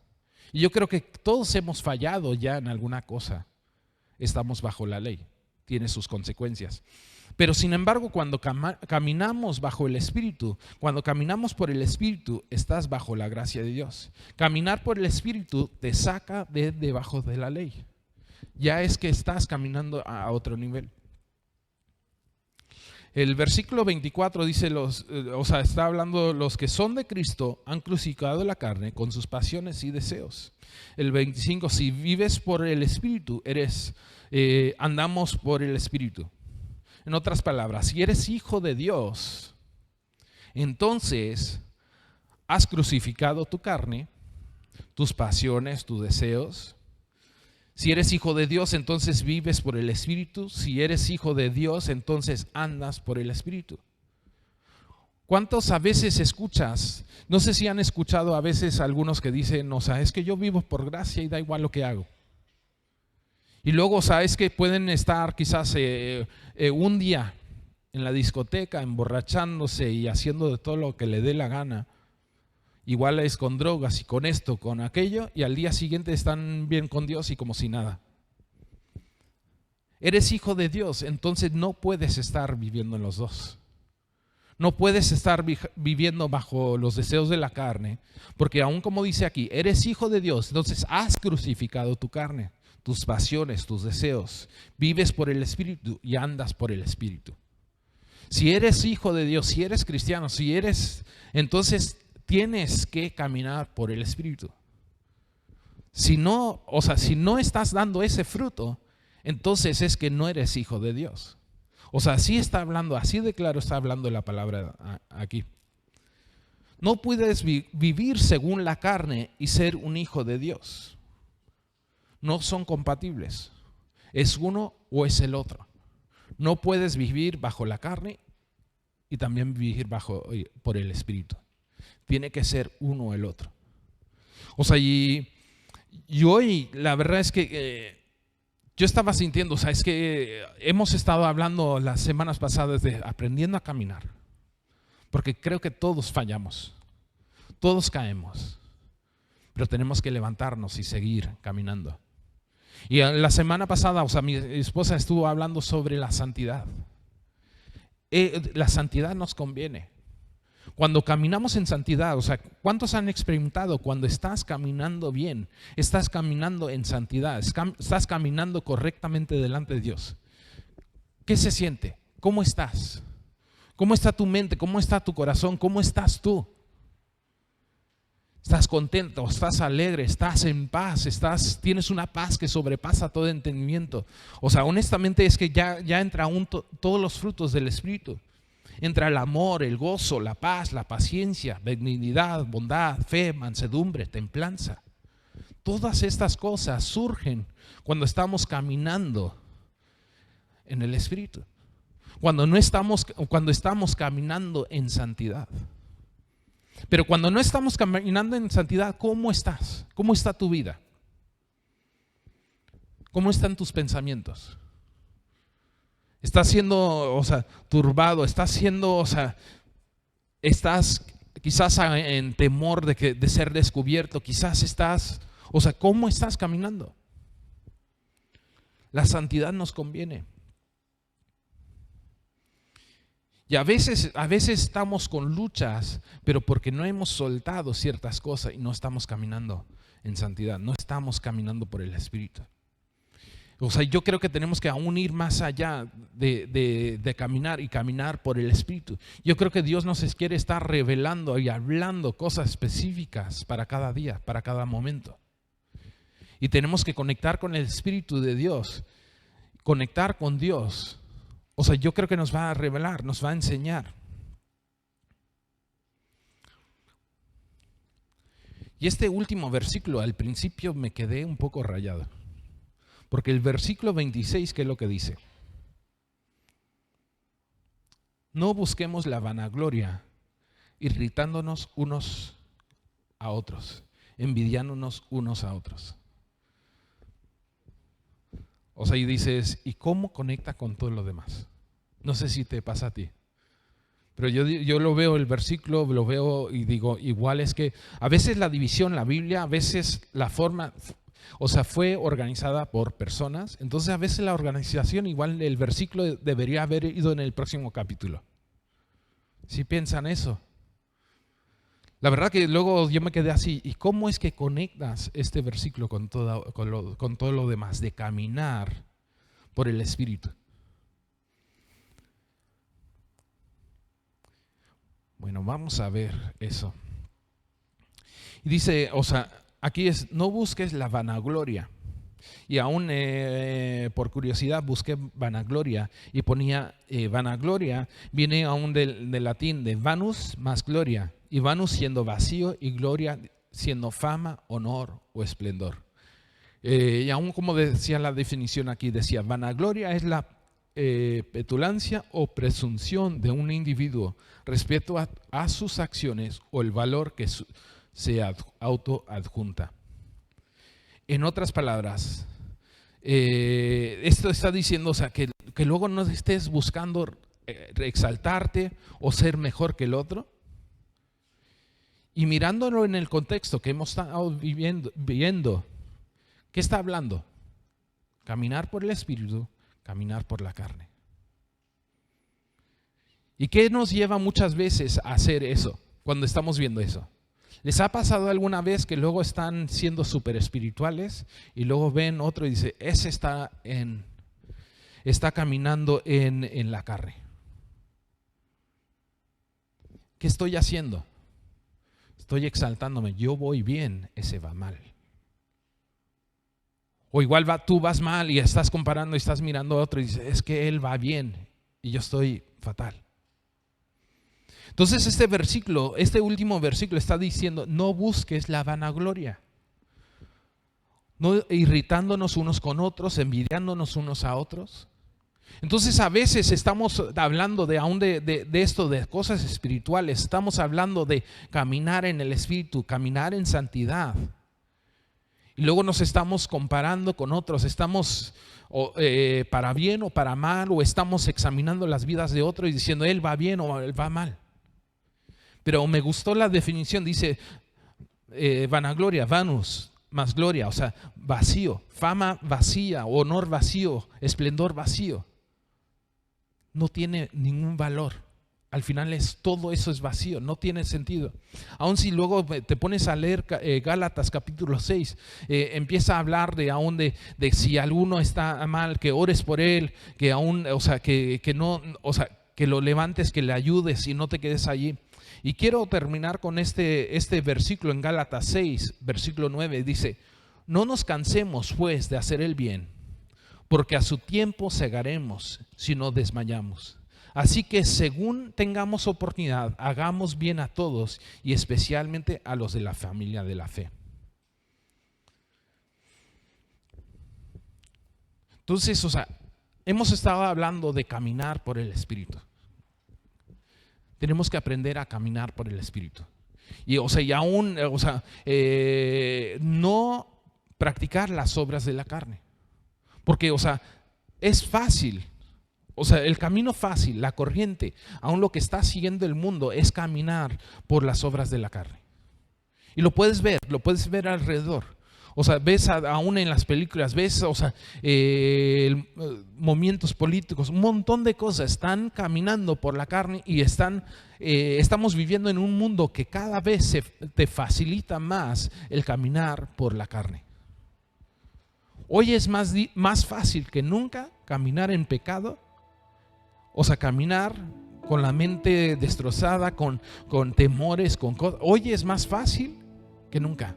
y yo creo que todos hemos fallado ya en alguna cosa, estamos bajo la ley, tiene sus consecuencias. Pero sin embargo, cuando caminamos bajo el Espíritu, cuando caminamos por el Espíritu, estás bajo la gracia de Dios. Caminar por el Espíritu te saca de debajo de la ley. Ya es que estás caminando a otro nivel. El versículo 24 dice, está hablando, los que son de Cristo han crucificado la carne con sus pasiones y deseos. El 25, si vives por el Espíritu, andamos por el Espíritu. En otras palabras, si eres hijo de Dios, entonces has crucificado tu carne, tus pasiones, tus deseos. Si eres hijo de Dios, entonces vives por el Espíritu. Si eres hijo de Dios, entonces andas por el Espíritu. ¿Cuántos a veces escuchas? No sé si han escuchado a veces algunos que dicen, es que yo vivo por gracia y da igual lo que hago. Y luego, es que pueden estar quizás un día en la discoteca emborrachándose y haciendo de todo lo que le dé la gana. Igual es con drogas y con esto, con aquello, y al día siguiente están bien con Dios y como si nada. Eres hijo de Dios, entonces no puedes estar viviendo en los dos. No puedes estar viviendo bajo los deseos de la carne, porque aún como dice aquí, eres hijo de Dios, entonces has crucificado tu carne, tus pasiones, tus deseos. Vives por el Espíritu y andas por el Espíritu. Si eres hijo de Dios, si eres cristiano, entonces tienes que caminar por el Espíritu. Si no estás dando ese fruto, entonces es que no eres hijo de Dios. Así está hablando, así de claro está hablando la palabra aquí. No puedes vivir según la carne y ser un hijo de Dios. No son compatibles. Es uno o es el otro. No puedes vivir bajo la carne y también vivir por el Espíritu. Tiene que ser uno o el otro. Y hoy la verdad es que yo estaba sintiendo, es que hemos estado hablando las semanas pasadas de aprendiendo a caminar. Porque creo que todos fallamos, todos caemos, pero tenemos que levantarnos y seguir caminando. Y la semana pasada, mi esposa estuvo hablando sobre la santidad. La santidad nos conviene. Cuando caminamos en santidad, ¿cuántos han experimentado cuando estás caminando bien? Estás caminando en santidad, estás caminando correctamente delante de Dios. ¿Qué se siente? ¿Cómo estás? ¿Cómo está tu mente? ¿Cómo está tu corazón? ¿Cómo estás tú? ¿Estás contento? ¿Estás alegre? ¿Estás en paz? ¿Tienes una paz que sobrepasa todo entendimiento? Honestamente es que ya entra todos los frutos del Espíritu. Entra el amor, el gozo, la paz, la paciencia, benignidad, bondad, fe, mansedumbre, templanza. Todas estas cosas surgen cuando estamos caminando en el Espíritu. Cuando estamos caminando en santidad. Pero cuando no estamos caminando en santidad, ¿cómo estás? ¿Cómo está tu vida? ¿Cómo están tus pensamientos? ¿Estás siendo, turbado? ¿Estás quizás en temor de ser descubierto? Quizás estás, O sea, ¿cómo estás caminando? La santidad nos conviene. Y a veces estamos con luchas, pero porque no hemos soltado ciertas cosas y no estamos caminando en santidad, no estamos caminando por el Espíritu. O sea, yo creo que tenemos que aún ir más allá de caminar y caminar por el Espíritu. Yo creo que Dios nos quiere estar revelando y hablando cosas específicas para cada día, para cada momento. Y tenemos que conectar con el Espíritu de Dios, conectar con Dios. O sea, yo creo que nos va a revelar, nos va a enseñar. Y este último versículo, al principio me quedé un poco rayado. Porque el versículo 26, ¿qué es lo que dice? No busquemos la vanagloria, irritándonos unos a otros, envidiándonos unos a otros. O sea, y dices, ¿y cómo conecta con todo lo demás? No sé si te pasa a ti. Pero yo lo veo, el versículo, lo veo y digo, igual es que a veces la división, la Biblia, a veces la forma, o sea, fue organizada por personas. Entonces a veces la organización, igual el versículo debería haber ido en el próximo capítulo. ¿Sí piensan eso? La verdad que luego yo me quedé así, ¿y cómo es que conectas este versículo con todo lo demás? De caminar por el Espíritu. Bueno, vamos a ver eso. Y dice, o sea, aquí es, no busques la vanagloria. Y aún por curiosidad busqué vanagloria y ponía vanagloria, viene aún del latín de vanus más gloria. Y vanus siendo vacío y gloria siendo fama, honor o esplendor. Y aún como decía la definición aquí, decía vanagloria es la petulancia o presunción de un individuo respecto a sus acciones o el valor que se autoadjunta. En otras palabras, esto está diciendo, o sea, que luego no estés buscando exaltarte o ser mejor que el otro. Y mirándolo en el contexto que hemos estado viendo, ¿qué está hablando? Caminar por el Espíritu, caminar por la carne. ¿Y qué nos lleva muchas veces a hacer eso cuando estamos viendo eso? ¿Les ha pasado alguna vez que luego están siendo súper espirituales y luego ven otro y dice, ese está caminando en la carne? ¿Qué estoy haciendo? Estoy exaltándome, yo voy bien, ese va mal. O igual tú vas mal y estás comparando y estás mirando a otro y dices, es que él va bien y yo estoy fatal. Entonces este último versículo está diciendo, no busques la vanagloria. No irritándonos unos con otros, envidiándonos unos a otros. Entonces a veces estamos hablando de esto, de cosas espirituales, estamos hablando de caminar en el Espíritu, caminar en santidad. Y luego nos estamos comparando con otros, estamos para bien o para mal, o estamos examinando las vidas de otros y diciendo él va bien o él va mal. Pero me gustó la definición, dice vanagloria, vanus, más gloria, o sea, vacío, fama vacía, honor vacío, esplendor vacío. No tiene ningún valor. Al final todo eso es vacío, no tiene sentido. Aun si luego te pones a leer Gálatas capítulo 6, empieza a hablar de si alguno está mal, que ores por él, que aún, o sea, que no, o sea, que lo levantes, que le ayudes y no te quedes allí. Y quiero terminar con este versículo en Gálatas 6, versículo 9, dice, no nos cansemos pues de hacer el bien, porque a su tiempo segaremos si no desmayamos. Así que según tengamos oportunidad, hagamos bien a todos y especialmente a los de la familia de la fe. Entonces, o sea, hemos estado hablando de caminar por el Espíritu. Tenemos que aprender a caminar por el Espíritu. Y, o sea, y aún, o sea, no practicar las obras de la carne. Porque, o sea, es fácil. O sea, el camino fácil, la corriente, aún lo que está siguiendo el mundo es caminar por las obras de la carne. Y lo puedes ver alrededor. O sea, ves aún en las películas, ves, o sea, movimientos políticos, un montón de cosas. Están caminando por la carne y estamos viviendo en un mundo que cada vez te facilita más el caminar por la carne. Hoy es más fácil que nunca caminar en pecado, o sea, caminar con la mente destrozada, con temores, con cosas. Hoy es más fácil que nunca.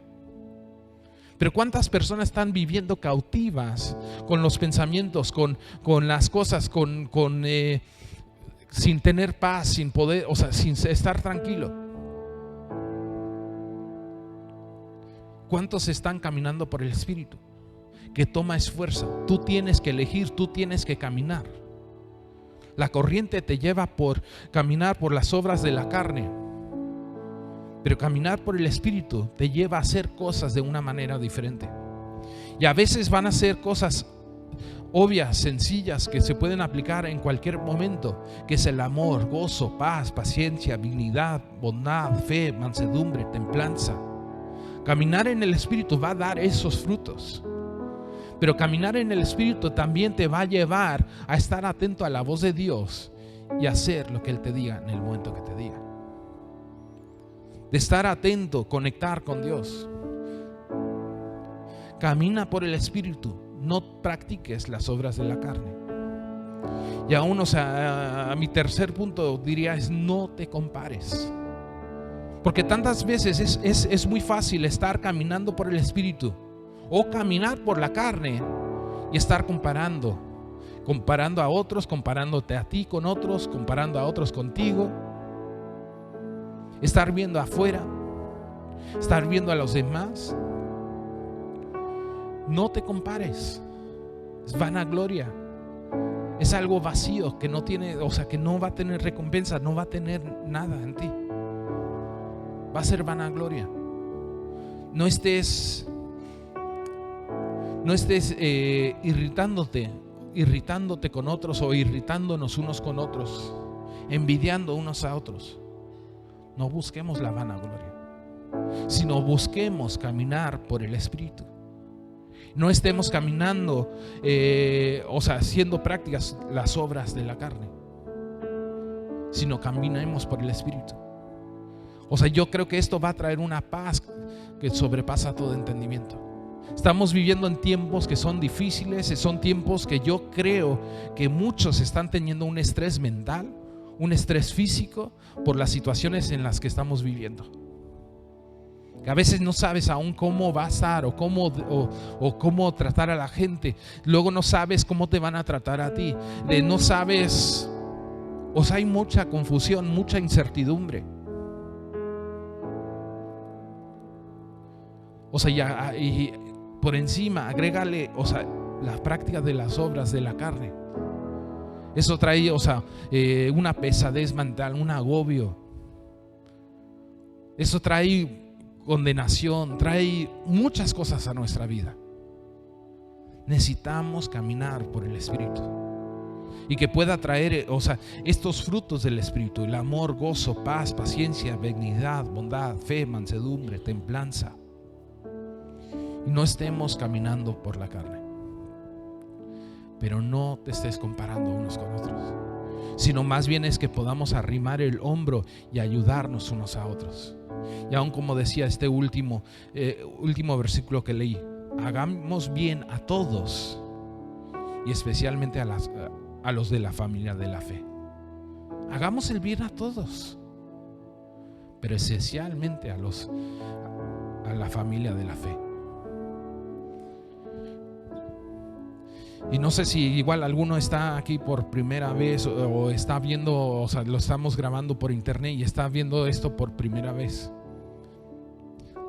Pero ¿cuántas personas están viviendo cautivas con los pensamientos, con las cosas, sin tener paz, sin poder, o sea, sin estar tranquilo? ¿Cuántos están caminando por el Espíritu? Que toma esfuerzo. Tú tienes que elegir, tú tienes que caminar. La corriente te lleva por caminar por las obras de la carne. Pero caminar por el Espíritu te lleva a hacer cosas de una manera diferente. Y a veces van a ser cosas obvias, sencillas, que se pueden aplicar en cualquier momento, que es el amor, gozo, paz, paciencia, dignidad, bondad, fe, mansedumbre, templanza. Caminar en el Espíritu va a dar esos frutos. Pero caminar en el Espíritu también te va a llevar a estar atento a la voz de Dios y hacer lo que Él te diga en el momento que te diga. De estar atento, conectar con Dios. Camina por el Espíritu, no practiques las obras de la carne. Y aún, o sea, a mi tercer punto diría es no te compares. Porque tantas veces es muy fácil estar caminando por el Espíritu o caminar por la carne y estar comparando a otros, comparándote a ti con otros, comparando a otros contigo. Estar viendo afuera, estar viendo a los demás. No te compares. Es vanagloria. Es algo vacío que no tiene, o sea, que no va a tener recompensa, no va a tener nada en ti. Va a ser vanagloria. No estés irritándote con otros o irritándonos unos con otros, envidiando unos a otros. No busquemos la vanagloria, sino busquemos caminar por el Espíritu. No estemos caminando, o sea, haciendo prácticas las obras de la carne, sino caminemos por el Espíritu. O sea, yo creo que esto va a traer una paz que sobrepasa todo entendimiento. Estamos viviendo en tiempos que son difíciles, son tiempos que yo creo que muchos están teniendo un estrés mental, un estrés físico por las situaciones en las que estamos viviendo. Que a veces no sabes aún cómo va a estar o cómo tratar a la gente. Luego no sabes cómo te van a tratar a ti. No sabes, o sea, hay mucha confusión, mucha incertidumbre. O sea, y por encima agrégale, o sea, la práctica de las obras de la carne. Eso trae, o sea, una pesadez mental, un agobio. Eso trae condenación, trae muchas cosas a nuestra vida. Necesitamos caminar por el Espíritu y que pueda traer, o sea, estos frutos del Espíritu: el amor, gozo, paz, paciencia, benignidad, bondad, fe, mansedumbre, templanza. Y no estemos caminando por la carne. Pero no te estés comparando unos con otros, sino más bien es que podamos arrimar el hombro y ayudarnos unos a otros. Y aún como decía este último versículo que leí, hagamos bien a todos y especialmente a los de la familia de la fe. Hagamos el bien a todos, pero especialmente a la familia de la fe. Y no sé si igual alguno está aquí por primera vez o está viendo, o sea, lo estamos grabando por internet y está viendo esto por primera vez.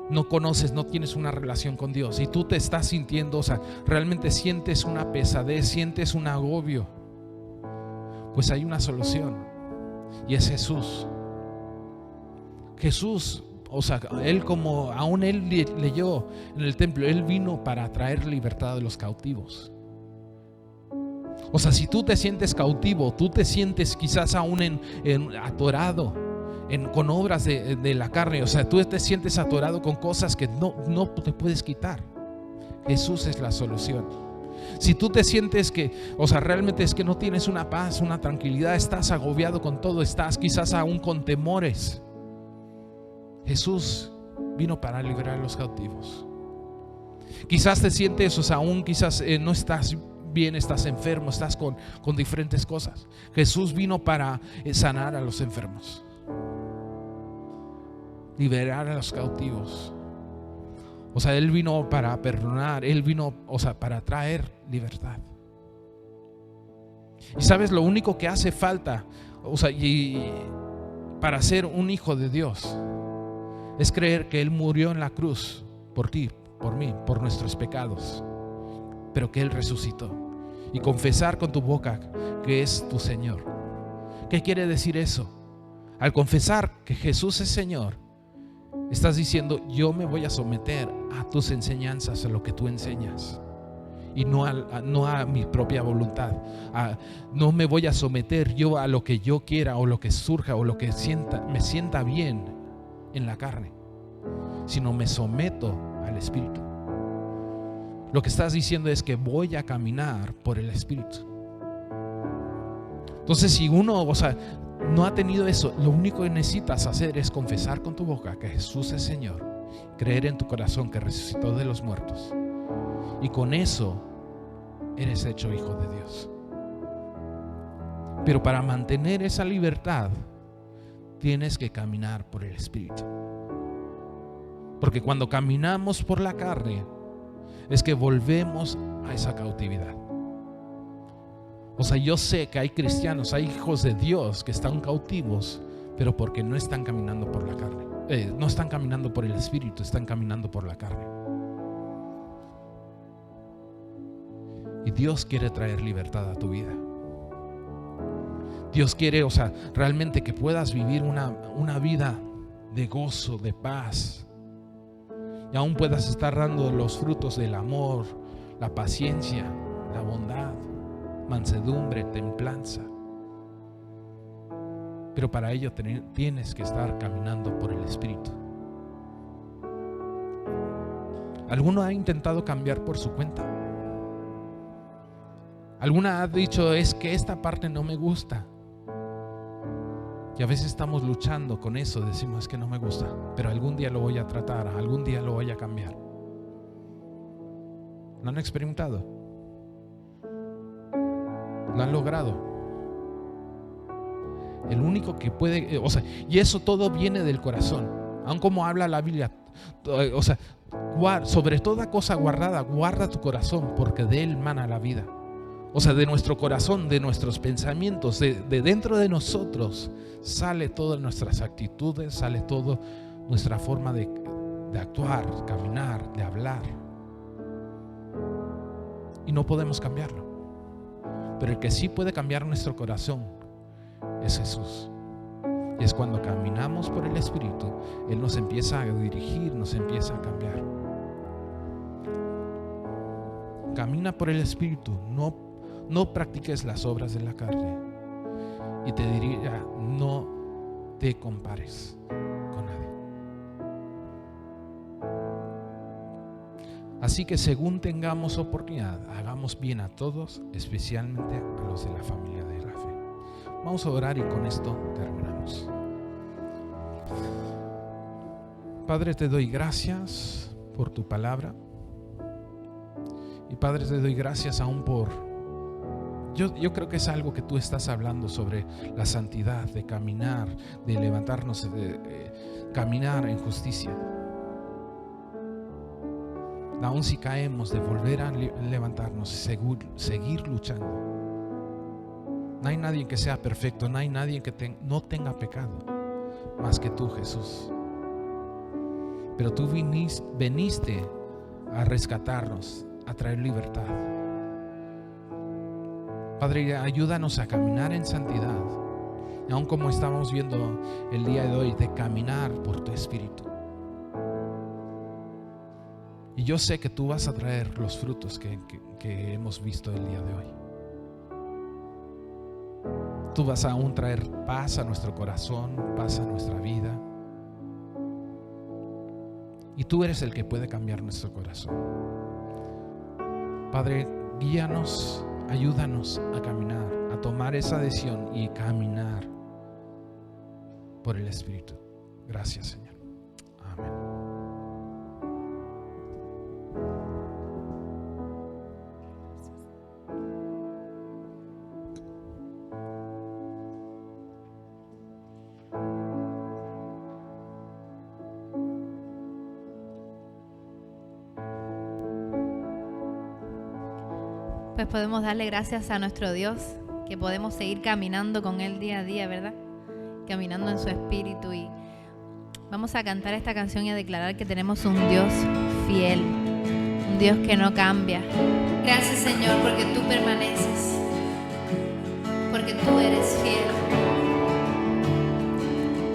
No conoces, no tienes una relación con Dios y tú te estás sintiendo, o sea, realmente sientes una pesadez, sientes un agobio. Pues hay una solución y es Jesús. Jesús, o sea, Él, como aún Él leyó en el templo, Él vino para traer libertad de los cautivos. O sea, si tú te sientes cautivo, tú te sientes quizás aún atorado con obras de la carne, o sea, tú te sientes atorado con cosas que no te puedes quitar. Jesús es la solución. Si tú te sientes que, realmente es que no tienes una paz, una tranquilidad, estás agobiado con todo, estás quizás aún con temores, Jesús vino para liberar a los cautivos. Quizás te sientes, aún quizás no estás bien, estás enfermo, estás con diferentes cosas. Jesús vino para sanar a los enfermos, liberar a los cautivos. Él vino para perdonar, Él vino, para traer libertad. Y sabes, lo único que hace falta, para ser un hijo de Dios, es creer que Él murió en la cruz por ti, por mí, por nuestros pecados, pero que Él resucitó, y confesar con tu boca que es tu Señor. ¿Qué quiere decir eso? Al confesar que Jesús es Señor, estás diciendo: yo me voy a someter a tus enseñanzas, a lo que tú enseñas, y no a mi propia voluntad. No me voy a someter yo a lo que yo quiera, o lo que surja, o lo que me sienta bien en la carne, sino me someto al Espíritu. Lo que estás diciendo es que voy a caminar por el Espíritu. Entonces, si uno, no ha tenido eso, lo único que necesitas hacer es confesar con tu boca que Jesús es Señor, creer en tu corazón que resucitó de los muertos, y con eso eres hecho hijo de Dios. Pero para mantener esa libertad tienes que caminar por el Espíritu, porque cuando caminamos por la carne es que volvemos a esa cautividad. Yo sé que hay cristianos, hay hijos de Dios que están cautivos, pero porque no están caminando por la carne, no están caminando por el Espíritu, están caminando por la carne. Y Dios quiere traer libertad a tu vida. Dios quiere, realmente que puedas vivir una vida de gozo, de paz, y aún puedas estar dando los frutos del amor, la paciencia, la bondad, mansedumbre, templanza. Pero para ello tienes que estar caminando por el Espíritu. ¿Alguno ha intentado cambiar por su cuenta? ¿Alguna ha dicho: es que esta parte no me gusta? Y a veces estamos luchando con eso, decimos: es que no me gusta, pero algún día lo voy a tratar, algún día lo voy a cambiar. ¿Lo han experimentado? ¿Lo han logrado? El único que puede, y eso todo viene del corazón. Aun como habla la Biblia, sobre toda cosa guardada, guarda tu corazón, porque de él mana la vida. De nuestro corazón, de nuestros pensamientos, de dentro de nosotros sale todas nuestras actitudes, sale toda nuestra forma de actuar, caminar, de hablar. Y no podemos cambiarlo. Pero el que sí puede cambiar nuestro corazón es Jesús. Y es cuando caminamos por el Espíritu, Él nos empieza a dirigir, nos empieza a cambiar. Camina por el Espíritu, no practiques las obras de la carne. Y te diría: no te compares con nadie. Así que según tengamos oportunidad, hagamos bien a todos, especialmente a los de la familia de la fe. Vamos a orar y con esto terminamos. Padre, te doy gracias por tu palabra. Y Padre, te doy gracias aún por... Yo creo que es algo que tú estás hablando sobre la santidad, de caminar, de levantarnos, de caminar en justicia. Aún si caemos, de volver a levantarnos, seguir luchando. No hay nadie que sea perfecto, no hay nadie que no tenga pecado más que tú, Jesús. Pero tú viniste a rescatarnos, a traer libertad. Padre, ayúdanos a caminar en santidad, aun como estamos viendo el día de hoy, de caminar por tu Espíritu. Y yo sé que tú vas a traer los frutos que hemos visto el día de hoy. Tú vas a aún traer paz a nuestro corazón, paz a nuestra vida. Y tú eres el que puede cambiar nuestro corazón. Padre, guíanos, ayúdanos a caminar, a tomar esa decisión y caminar por el Espíritu. Gracias, Señor. Amén. Pues podemos darle gracias a nuestro Dios, que podemos seguir caminando con Él día a día, ¿verdad? Caminando en su espíritu. Y vamos a cantar esta canción y a declarar que tenemos un Dios fiel, un Dios que no cambia. Gracias, Señor, porque tú permaneces, porque tú eres fiel.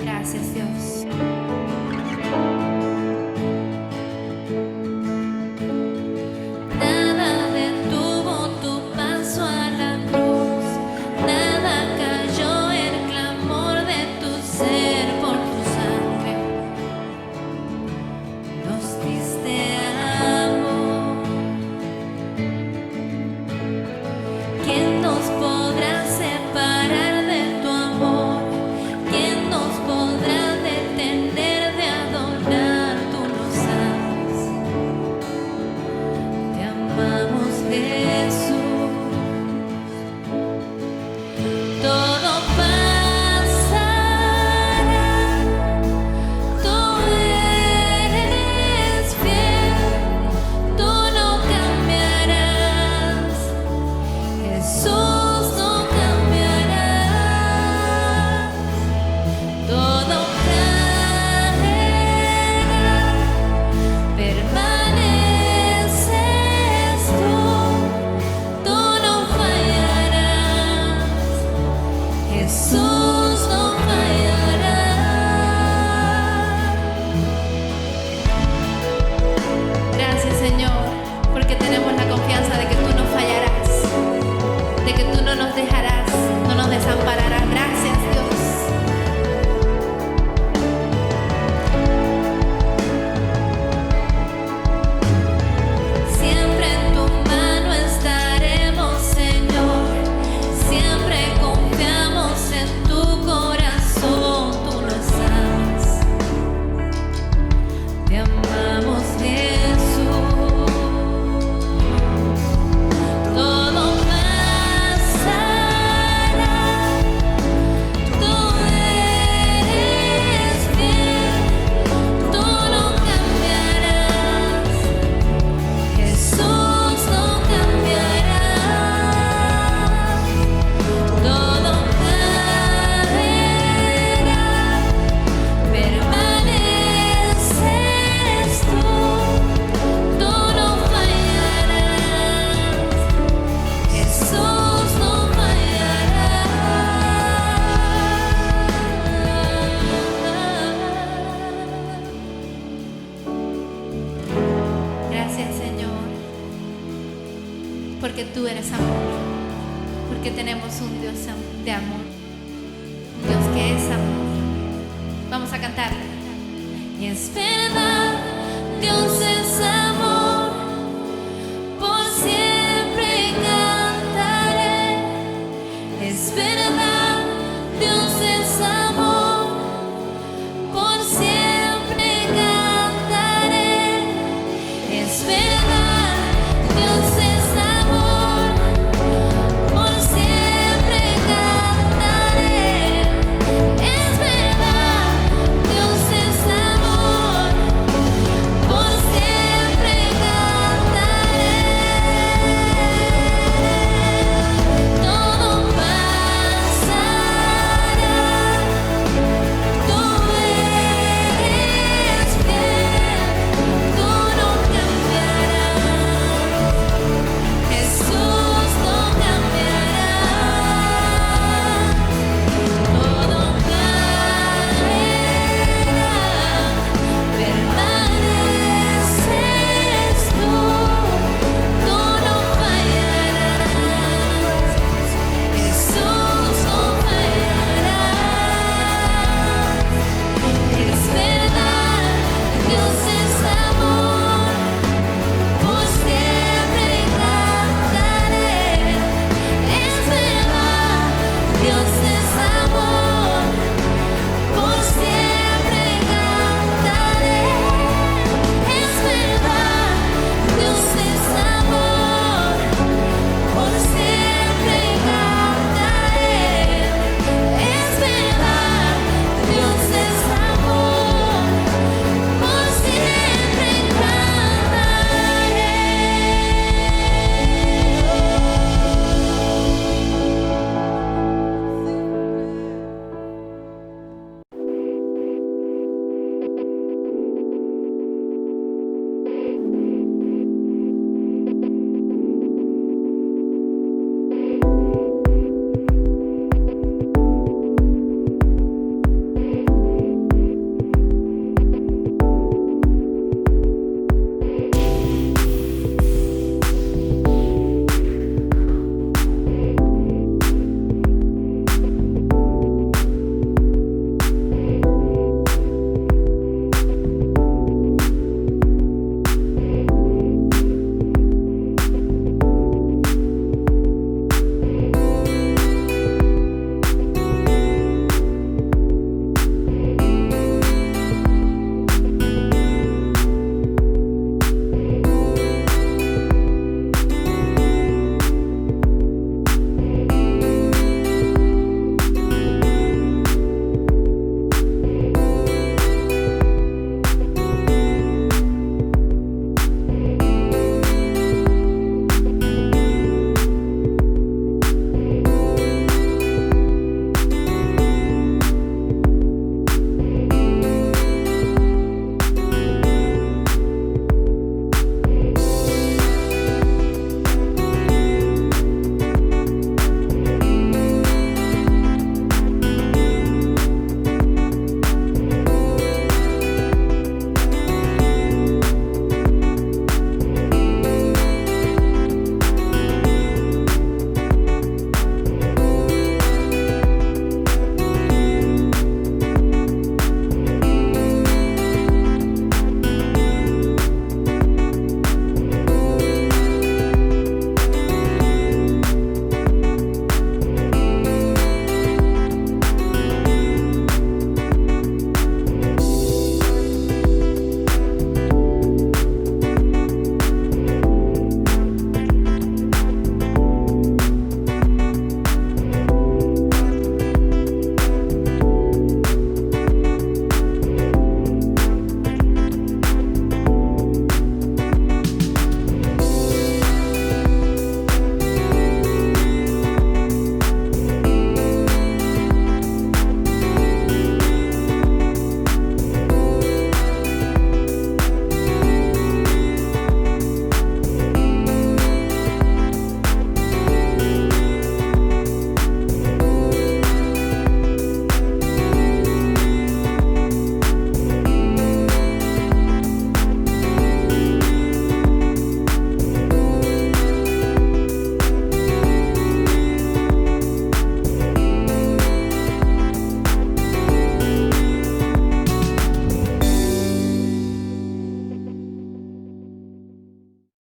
Gracias, Dios. Nada detuvo tu paso a la cruz, nada cayó el clamor de tu ser por tu sangre. Nos diste amor. ¿Quién nos podrá separar de tu amor? ¿Quién nos podrá detener de adorar? Tú lo sabes. Te amamos, Jesús. Todo pasará, tú eres fiel, tú no cambiarás, Jesús no cambiará. Todo caerá, permaneces tú no fallarás, Jesús no fallará. Gracias, Señor, porque tenemos la confianza de que tú no fallarás, de que tú no nos dejarás, no nos desampararás. Gracias, Dios. Siempre en tu mano estaremos, Señor. Siempre confiamos en tu corazón, tú lo sabes. Te amamos, Jesús. Todo pasará, tú eres fiel, tú no cambiarás, Jesús no cambiará. Todo caerá, permaneces tú no fallarás, Jesús no fallará. Gracias, Señor, porque tú eres amor, porque tenemos un Dios de amor, un Dios que es amor. Vamos a cantar. Y es verdad, Dios es